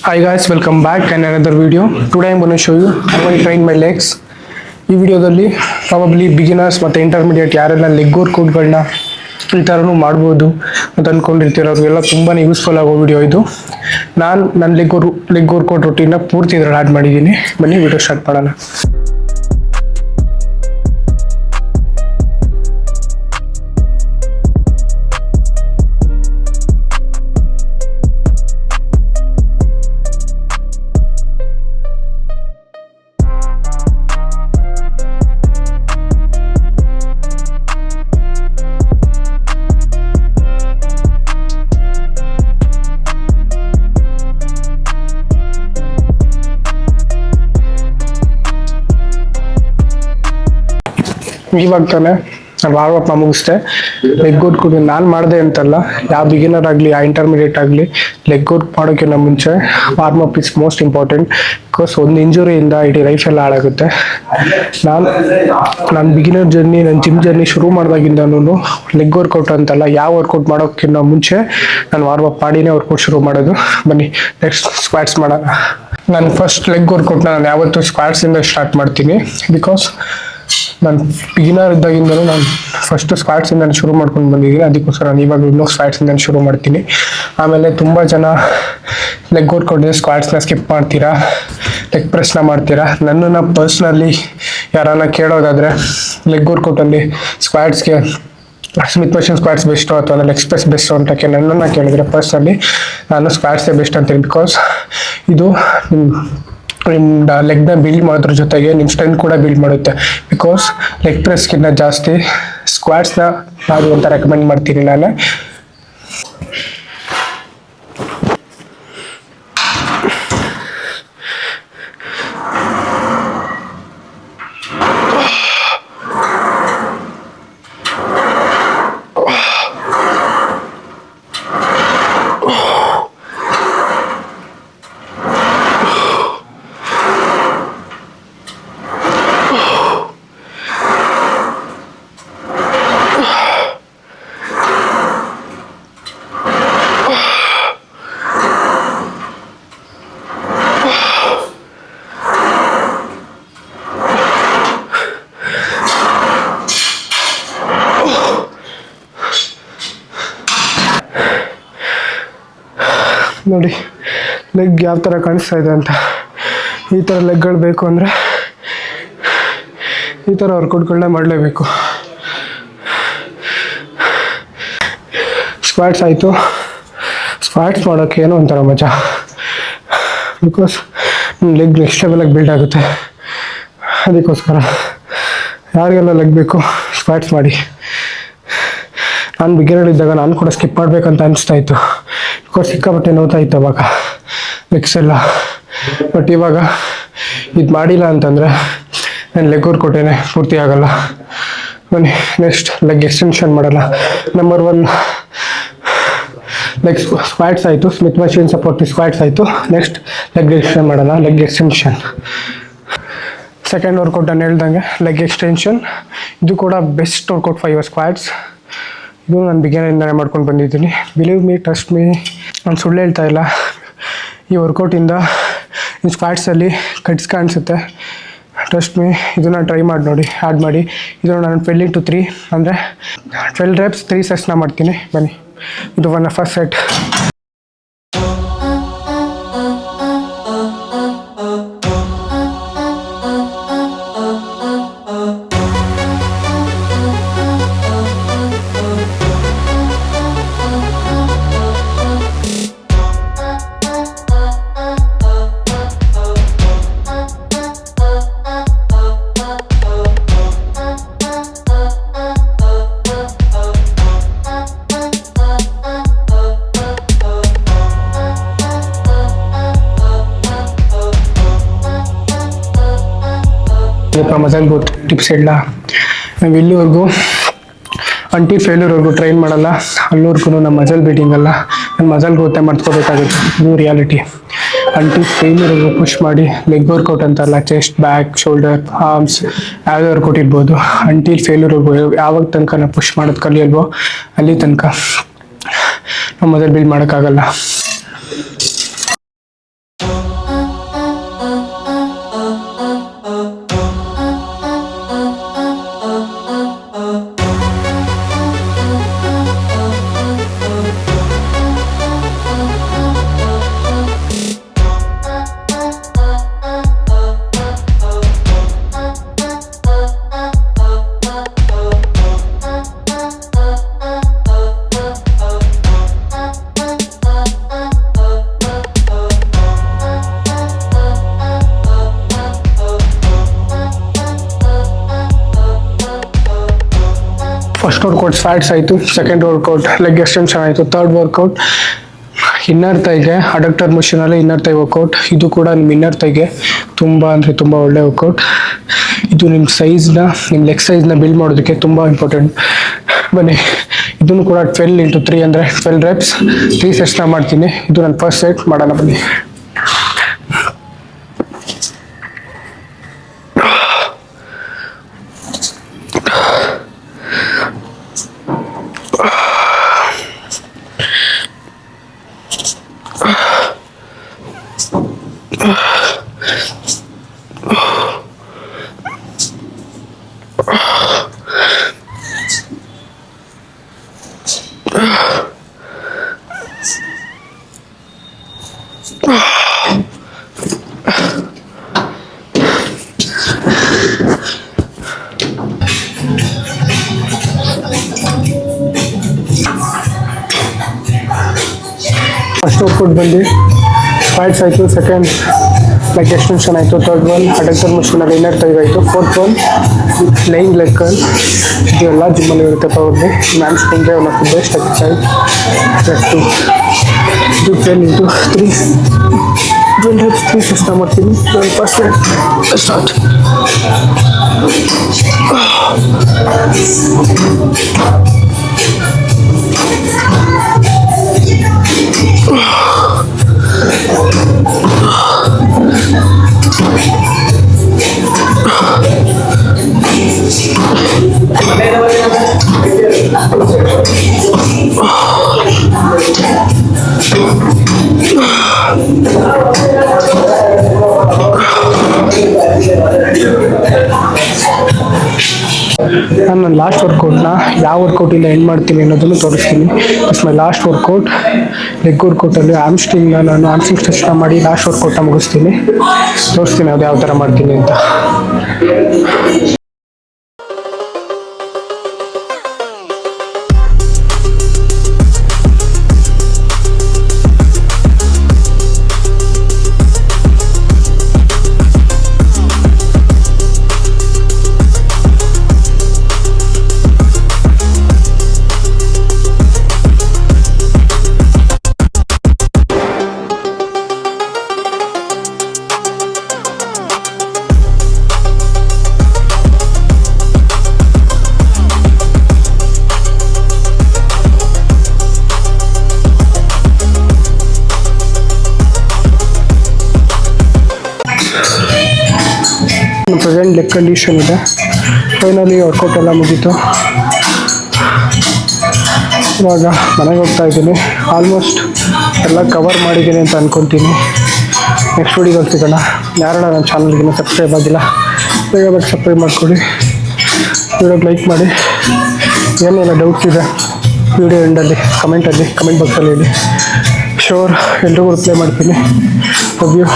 Hi guys, welcome back and another video. Today I'm going to show you how I train my legs. ಈ ವಿಡಿಯೋದಲ್ಲಿ probably beginners ಮತ್ತು intermediate ಯಾರೆಲ್ಲ leg ವರ್ಕೌಟ್ಗಳನ್ನ ಈ ಥರನೂ ಮಾಡ್ಬೋದು ಅಂತ ಅಂದ್ಕೊಂಡಿರ್ತೀರೋ ಅವ್ರಿಗೆಲ್ಲ ತುಂಬಾ ಯೂಸ್ಫುಲ್ ಆಗೋ ವಿಡಿಯೋ ಇದು. ನಾನು ನನ್ನ ಲೆಗ್ ವರ್ಕೌಟ್ ರೊಟೀನ್ನ ಪೂರ್ತಿ ಇದ್ರಲ್ಲಿ ಆ್ಯಡ್ ಮಾಡಿದ್ದೀನಿ. ಬನ್ನಿ ವಿಡಿಯೋ ಸ್ಟಾರ್ಟ್ ಮಾಡೋಣ. ಇವಾಗ ತಾನೆ ನಾನು ವಾರ್ಮಪ್ ಮುಗಿಸ್ದೆ. ಲೆಗ್ ವರ್ಕ್ ನಾನು ಮಾಡಿದೆ ಅಂತಲ್ಲ, ಯಾವ ಬಿಗಿನರ್ ಆಗಲಿ ಯಾವ ಇಂಟರ್ಮೀಡಿಯೇಟ್ ಆಗಲಿ ಲೆಗ್ ವರ್ಕ್ ಮಾಡೋಕ್ಕಿಂತ ಮುಂಚೆ warm up is most important. Because ಒಂದು ಇಂಜುರಿಯಿಂದ ಇಡೀ ಲೈಫ್ ಎಲ್ಲ ಹಾಳಾಗುತ್ತೆ. ನಾನು ಬಿಗಿನರ್ ಜರ್ನಿ, ನನ್ನ ಜಿಮ್ ಜರ್ನಿ ಶುರು ಮಾಡಿದಾಗಿಂದನೂ ಲೆಗ್ ವರ್ಕೌಟ್ ಅಂತಲ್ಲ, ಯಾವ ವರ್ಕೌಟ್ ಮಾಡೋಕ್ಕಿಂತ ಮುಂಚೆ ನಾನು ವಾರ್ಮಪ್ ಮಾಡಿನೇ ವರ್ಕೌಟ್ ಶುರು ಮಾಡೋದು. ಬನ್ನಿ ನೆಕ್ಸ್ಟ್ ಸ್ಕ್ವಾಟ್ಸ್ ಮಾಡೋಣ. ನಾನು ಫಸ್ಟ್ ಲೆಗ್ ವರ್ಕೌಟ್ನ ನಾನು ಯಾವತ್ತೂ ಸ್ಕ್ವಾಟ್ಸಿಂದ ಸ್ಟಾರ್ಟ್ ಮಾಡ್ತೀನಿ. ಬಿಕಾಸ್ ನಾನು ಬಿಗಿನರ್ ಇದ್ದಾಗಿಂದಲೂ ನಾನು ಫಸ್ಟ್ ಸ್ಕ್ವಾಟ್ಸಿಂದ ಶುರು ಮಾಡ್ಕೊಂಡು ಬಂದಿದ್ದೀನಿ. ಅದಕ್ಕೋಸ್ಕರ ನಾನು ಇವಾಗ ಇನ್ನೂ ಸ್ಕ್ವಾಟ್ಸಿಂದ ಶುರು ಮಾಡ್ತೀನಿ. ಆಮೇಲೆ ತುಂಬ ಜನ ಲೆಗ್ ವರ್ಕೌಟ್ ಸ್ಕ್ವಾಟ್ಸ್ನ ಸ್ಕಿಪ್ ಮಾಡ್ತೀರಾ, ಲೆಗ್ ಪ್ರೆಸ್ನ ಮಾಡ್ತೀರಾ. ನನ್ನನ್ನು ಪರ್ಸ್ನಲಿ ಯಾರನ್ನ ಕೇಳೋದಾದರೆ ಲೆಗ್ ವರ್ಕೌಟಲ್ಲಿ ಸ್ಕ್ವಾಟ್ಸ್ಗೆ ಸ್ಮಿತ್ ಮಷಿನ್ ಸ್ಕ್ವಾಟ್ಸ್ ಬೆಸ್ಟು ಅಥವಾ ಲೆಗ್ ಪ್ರೆಸ್ ಬೆಸ್ಟು ಅಂತಕ್ಕೆ ನನ್ನನ್ನು ಕೇಳಿದರೆ ಪರ್ಸ್ನಲಿ ನಾನು ಸ್ಕ್ವಾಟ್ಸೇ ಬೆಸ್ಟ್ ಅಂತೀನಿ. ಬಿಕಾಸ್ ಇದು ನಿಮ್ಮ ಲೆಗ್ನ ಬಿಲ್ಡ್ ಮಾಡೋದ್ರ ಜೊತೆಗೆ ನಿಮ್ಮ ಸ್ಟ್ರೆಂತ್ ಕೂಡ ಬಿಲ್ಡ್ ಮಾಡುತ್ತೆ. ಬಿಕಾಸ್ ಲೆಗ್ ಪ್ರೆಸ್ಗಿಂತ ಜಾಸ್ತಿ ಸ್ಕ್ವಾಟ್ಸ್ನ ಮಾಡಿ ಅಂತ ರೆಕಮೆಂಡ್ ಮಾಡ್ತೀನಿ ನಾನು. ನೋಡಿ ಲೆಗ್ ಯಾವ ಥರ ಕಾಣಿಸ್ತಾ ಇದೆ ಅಂತ. ಈ ಥರ ಲೆಗ್ಗಳು ಬೇಕು ಅಂದರೆ ಈ ಥರ ವರ್ಕೌಟ್ಗಳನ್ನ ಮಾಡಲೇಬೇಕು. ಸ್ಕ್ವಾಟ್ಸ್ ಆಯಿತು. ಸ್ಕ್ವಾಟ್ಸ್ ಮಾಡೋಕ್ಕೆ ಏನೋ ಒಂಥರ ಮಜಾ. ಬಿಕಾಸ್ ಲೆಗ್ ನೆಕ್ಸ್ಟ್ ಲೆವೆಲಾಗಿ ಬಿಲ್ಡ್ ಆಗುತ್ತೆ. ಅದಕ್ಕೋಸ್ಕರ ಯಾರಿಗೆಲ್ಲ ಲೆಗ್ ಬೇಕು ಸ್ಕ್ವಾಟ್ಸ್ ಮಾಡಿ. ನಾನು ಬಿಗಿನರ್ ಇದ್ದಾಗ ನಾನು ಕೂಡ ಸ್ಕಿಪ್ ಮಾಡಬೇಕಂತ ಅನಿಸ್ತಾ ಇತ್ತು. ಬಿಕಾಸ್ ಸಿಕ್ಕಾಪಟ್ಟೆ ನೋವ್ತಾ ಇತ್ತು ಅವಾಗ ಲೆಗ್ಸ್ ಎಲ್ಲ. ಬಟ್ ಇವಾಗ ಇದು ಮಾಡಿಲ್ಲ ಅಂತಂದರೆ ನಾನು ಲೆಗ್ ವರ್ಕೌಟೇನೆ ಪೂರ್ತಿ ಆಗಲ್ಲ. ಬನ್ನಿ ನೆಕ್ಸ್ಟ್ ಲೆಗ್ ಎಕ್ಸ್ಟೆನ್ಷನ್ ಮಾಡೋಣ. ನಂಬರ್ 1 ಲೆಗ್ ಸ್ಕ್ವಾಟ್ಸ್ ಆಯಿತು, ಸ್ಮಿತ್ ಮಷಿನ್ ಸಪೋರ್ಟ್ ಸ್ಕ್ವಾಟ್ಸ್ ಆಯಿತು. ನೆಕ್ಸ್ಟ್ ಲೆಗ್ ಎಕ್ಸ್ಟೆನ್ಷನ್ ಮಾಡೋಣ. ಲೆಗ್ ಎಕ್ಸ್ಟೆನ್ಷನ್ ಸೆಕೆಂಡ್ ವರ್ಕೌಟ್ ನಾನು ಹೇಳ್ದಂಗೆ ಲೆಗ್ ಎಕ್ಸ್ಟೆನ್ಷನ್. ಇದು ಕೂಡ best workout for your squats. ಇದು ನಾನು ಬಿಗಿನರಿಂದನೇ ಮಾಡ್ಕೊಂಡು ಬಂದಿದ್ದೀನಿ. ಬಿಲೀವ್ ಮೀ, ಟ್ರಸ್ಟ್ ಮೀ, ನಾನು ಸುಳ್ಳು ಹೇಳ್ತಾ ಇಲ್ಲ. ಈ ವರ್ಕೌಟಿಂದ ಈ ಸ್ಕ್ವಾಟ್ಸಲ್ಲಿ ಕಟ್ಸ್ ಕಾಣಿಸುತ್ತೆ. ಟ್ರಸ್ಟ್ ಮೀ, ಇದನ್ನು ಟ್ರೈ ಮಾಡಿ ನೋಡಿ, ಆ್ಯಡ್ ಮಾಡಿ. ಇದು ನಾನು 12 into 3 ಅಂದರೆ 12 reps 3 setsನ ಮಾಡ್ತೀನಿ. ಬನ್ನಿ, ಇದು ಫಸ್ಟ್ ಸೆಟ್. ಮಜಲ್ ಗ್ರೋತ್ ಟಿಪ್ಸ್ ಹೇಳಲ್ಲ. ನಾವು ಇಲ್ಲಿವರೆಗೂ ಅಂಟಿ ಫೇಲ್ಯೂರ್ವರೆಗೂ ಟ್ರೈನ್ ಮಾಡಲ್ಲ, ಅಲ್ಲಿವರೆಗೂ ನಮ್ಮ ಮಜಲ್ ಬೀಟಿಂಗ್ ಅಲ್ಲ, ನನ್ನ ಮಜಲ್ ಗ್ರೋತೆ ಮಾಡ್ಕೋಬೇಕಾಗುತ್ತೆ. ಇದು ರಿಯಾಲಿಟಿ. ಅಂಟಿ ಫೇಲ್ಯೂರ್ವರೆಗೂ ಪುಷ್ ಮಾಡಿ ಲೆಗ್ ವರ್ಕೌಟ್ ಅಂತಲ್ಲ, ಚೆಸ್ಟ್, ಬ್ಯಾಕ್, ಶೋಲ್ಡರ್, ಆರ್ಮ್ಸ್ ಯಾವುದೇ ವರ್ಕೌಟ್ ಇರ್ಬೋದು. ಅಂಟಿಲ್ ಫೇಲ್ಯೂರ್ವರೆಗೂ ಯಾವಾಗ ತನಕ ನಾವು ಪುಷ್ ಮಾಡೋದು ಕಲಿಯಲ್ವೋ ಅಲ್ಲಿ ತನಕ ನಾವು ಮಜಲ್ ಬಿಲ್ಡ್ ಮಾಡೋಕ್ಕಾಗಲ್ಲ. ಫಸ್ಟ್ ವರ್ಕೌಟ್ ಫ್ಯಾಟ್ಸ್ ಆಯಿತು, ಸೆಕೆಂಡ್ ವರ್ಕೌಟ್ ಲೆಗ್ ಎಕ್ಸ್ಟೆನ್ಷನ್ ಆಯಿತು, ಥರ್ಡ್ ವರ್ಕೌಟ್ ಇನ್ನರ್ ಥೈಗೆ ಅಡಕ್ಟರ್ ಮಷೀನಲ್ಲಿ ಇನ್ನರ್ ಥೈ ವರ್ಕೌಟ್. ಇದು ಕೂಡ ನಿಮ್ಮ ಇನ್ನರ್ ಥೈಗೆ ತುಂಬ ಅಂದರೆ ತುಂಬ ಒಳ್ಳೆ ವರ್ಕೌಟ್. ಇದು ನಿಮ್ಮ ಸೈಜ್ನ, ನಿಮ್ಮ ಲೆಗ್ ಸೈಜ್ನ ಬಿಲ್ಡ್ ಮಾಡೋದಕ್ಕೆ ತುಂಬ ಇಂಪಾರ್ಟೆಂಟ್. ಬನ್ನಿ, ಇದನ್ನು ಕೂಡ 12 × 3 ಅಂದರೆ 12 reps 3 ಸೆಟ್ಸ್ನ ಮಾಡ್ತೀನಿ. ಇದು ನನ್ನ ಫಸ್ಟ್ ಸೆಟ್, ಮಾಡೋಣ ಬನ್ನಿ. ಫಸ್ಟ್ ವರ್ಕೌಟ್ ಬಂದು ಸ್ಕ್ವಾಟ್ಸ್ ಆಯಿತು, ಸೆಕೆಂಡ್ ಲೆಗ್ ಎಕ್ಸ್ಟೆನ್ಷನ್ ಆಯಿತು, ಥರ್ಡ್ ಒನ್ ಅಡಕ್ಟರ್ ಮಷೀನಲ್ಲಿ ಇನ್ನರ್ ಥೈ ಆಯಿತು, fourth one lying leg curl. ಇದು ಎಲ್ಲ ಜಿಮ್ಮಲ್ಲಿ ಇರುತ್ತೆ ತಗೊಂಡು. ಮ್ಯಾಮ್ಸ್ಟ್ರಿಂಗ್ಗೆ one of the best exercise. ಇದು 10 × 3 12 reps 3 ಸೆಟ್ಸ್ನ ಮಾಡ್ತೀನಿ. 12% ಸ್ಟಾರ್ಟ್. ನಾನು ನನ್ನ ಲಾಸ್ಟ್ ವರ್ಕೌಟ್ನ ಯಾವ ವರ್ಕೌಟಿಂದ ಎಂಡ್ ಮಾಡ್ತೀನಿ ಅನ್ನೋದನ್ನು ತೋರಿಸ್ತೀನಿ. It's my last workout. Leg ವರ್ಕೌಟಲ್ಲಿ ಆಮ್ಸ್ಟ್ರಿಂಗ್ನ ನಾನು ಆಮ್ಸ್ಟ್ರಿಂಗ್ ಸ್ಟ್ರೆಚ್ನ ಮಾಡಿ ಲಾಸ್ಟ್ ವರ್ಕೌಟ್ನ ಮುಗಿಸ್ತೀನಿ. ತೋರಿಸ್ತೀನಿ ಅದು ಯಾವ ಥರ ಮಾಡ್ತೀನಿ ಅಂತ. ಪ್ರೆಸೆಂಟ್ ಲೆಗ್ ಕಂಡೀಷನ್ ಇದೆ. ಫೈನಲಿ ವರ್ಕೌಟ್ ಎಲ್ಲ ಮುಗೀತು. ಇವಾಗ ಮನೆಗೆ ಹೋಗ್ತಾ ಇದ್ದೀನಿ. ಆಲ್ಮೋಸ್ಟ್ ಎಲ್ಲ ಕವರ್ ಮಾಡಿದ್ದೀನಿ ಅಂತ ಅಂದ್ಕೊತೀನಿ. ನೆಕ್ಸ್ಟ್ ವಿಡಿಯೋದಲ್ಲಿ ಸಿಗೋಣ. ಯಾರನ್ನ ನನ್ನ ಚಾನಲ್ಗೆ ಸಬ್ಸ್ಕ್ರೈಬ್ ಆಗಿಲ್ಲ, ಬೇಗ ಬೇಗ ಸಬ್ಸ್ಕ್ರೈಬ್ ಮಾಡಿಕೊಡಿ. ವಿಡಿಯೋಗೆ ಲೈಕ್ ಮಾಡಿ. ಏನೆಲ್ಲ ಡೌಟ್ಸ್ ಇದೆ ವಿಡಿಯೋ ಎಂಡಲ್ಲಿ ಕಮೆಂಟ್ ಬಾಕ್ಸಲ್ಲಿ ಹೇಳಿ. ಶೋರ್ ಎಲ್ರಿಗೂ ರಿಪ್ಲೈ ಮಾಡ್ತೀನಿ. Love you.